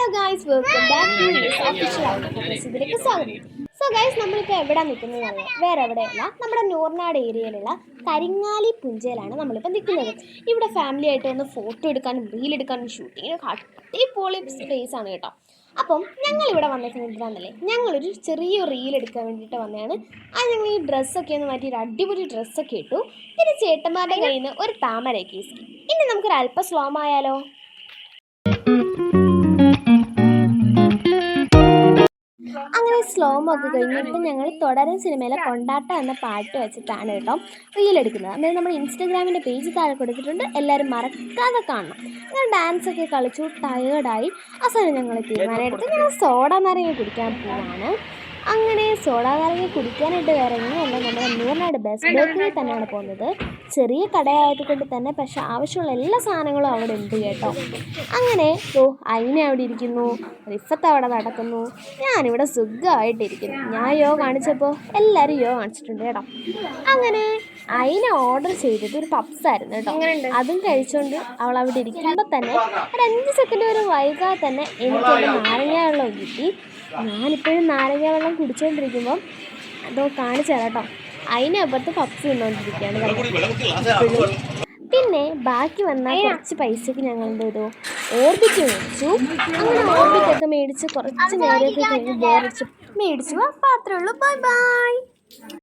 Hello guys, welcome back to official ഔട്ട്ഫിറ്റിലേക്ക് സ്വാഗതം. So guys, നമ്മളിപ്പോൾ എവിടെ നിൽക്കുന്നത് വേറെ എവിടെയല്ല, നമ്മുടെ നൂർനാട് ഏരിയയിലുള്ള കരിങ്ങാലി പുഞ്ചയിലാണ് നമ്മളിപ്പോൾ നിൽക്കുന്നത്. ഇവിടെ ഫാമിലി ആയിട്ട് വന്ന് ഫോട്ടോ എടുക്കാനും റീൽ എടുക്കാനും ഷൂട്ടിങ്ങിനൊക്കെ അടിപൊളി സ്പേസ് ആണ് കേട്ടോ. അപ്പം ഞങ്ങളിവിടെ വന്നിരിക്കുന്നത് എന്താണെന്നല്ലേ, ഞങ്ങളൊരു ചെറിയ റീൽ എടുക്കാൻ വേണ്ടിയിട്ട് വന്നതാണ്. ഞങ്ങൾ ഈ ഡ്രസ്സൊക്കെ ഒന്ന് മാറ്റി ഒരു അടിപൊളി ഡ്രസ്സൊക്കെ ഇട്ടു. പിന്നെ ചേട്ടന്മാരുടെ കയ്യിൽ നിന്ന് ഒരു താമരയൊക്കെ ഈസ്കി. ഇനി നമുക്കൊരു അല്പം സ്ലോമായാലോ? അങ്ങനെ സ്ലോമോ ഒക്കെ കഴിഞ്ഞ് ഇപ്പം ഞങ്ങൾ തുടരും സിനിമയിലെ കൊണ്ടാട്ടം എന്ന പാട്ട് വെച്ചിട്ടാണ് കേട്ടോ റീൽ എടുക്കുന്നത്. അന്നേരം നമ്മൾ ഇൻസ്റ്റാഗ്രാമിൻ്റെ പേജ് താഴെ കൊടുത്തിട്ടുണ്ട്, എല്ലാവരും മറക്കാതെ കാണണം. ഞാൻ ഡാൻസൊക്കെ കളിച്ചു ടയേർഡായി. അവസാനം ഞങ്ങൾ തീരുമാനം എടുത്ത് ഞങ്ങൾ സോഡ നാരങ്ങ കുടിക്കാൻ പോവാണ്. അങ്ങനെ സോഡ നാരങ്ങ കുടിക്കാനായിട്ട് വേറെ എങ്ങനെയല്ല, നമ്മുടെ നൂർനാട് ബെസ്റ്റ് ബേക്കറി തന്നെയാണ് പോകുന്നത്. ചെറിയ കടയായതുകൊണ്ട് തന്നെ പക്ഷെ ആവശ്യമുള്ള എല്ലാ സാധനങ്ങളും അവിടെ ഉണ്ട് കേട്ടോ. അങ്ങനെ അയിന അവിടെ ഇരിക്കുന്നു, റിഫത്ത് അവിടെ നടക്കുന്നു, ഞാനിവിടെ സുഖമായിട്ടിരിക്കുന്നു. ഞാൻ യോ കാണിച്ചപ്പോൾ എല്ലാവരും യോ കാണിച്ചിട്ടുണ്ട് കേട്ടോ. അങ്ങനെ അയിന ഓർഡർ ചെയ്തത് ഒരു പപ്സായിരുന്നു കേട്ടോ. അതും കഴിച്ചുകൊണ്ട് അവൾ അവിടെ ഇരിക്കുമ്പോൾ തന്നെ ഒരു 5 സെക്കൻഡ് വരെ വൈകാതെ തന്നെ എനിക്കൊരു നാരങ്ങ വെള്ളം കിട്ടി. ഞാനിപ്പോഴും നാരങ്ങ വെള്ളം കുടിച്ചുകൊണ്ടിരിക്കുമ്പം അതോ കാണിച്ചു തരാം കേട്ടോ. അതിനപ്പുറത്ത് പപ്സ് തിന്നുകൊണ്ടിരിക്കുകയാണ്. പിന്നെ ബാക്കി വന്ന കുറച്ച് പൈസക്ക് ഞങ്ങൾ എന്ത് ചെയ്തു, ഓർബിറ്റ് മേടിച്ചു. അങ്ങനെ ഓർബിറ്റൊക്കെ മേടിച്ച് കുറച്ച് നേരമൊക്കെ കഴിഞ്ഞ് ബോറടിച്ച് മേടിച്ചു. അപ്പോൾ അത്രേ ഉള്ളൂ. Bye bye.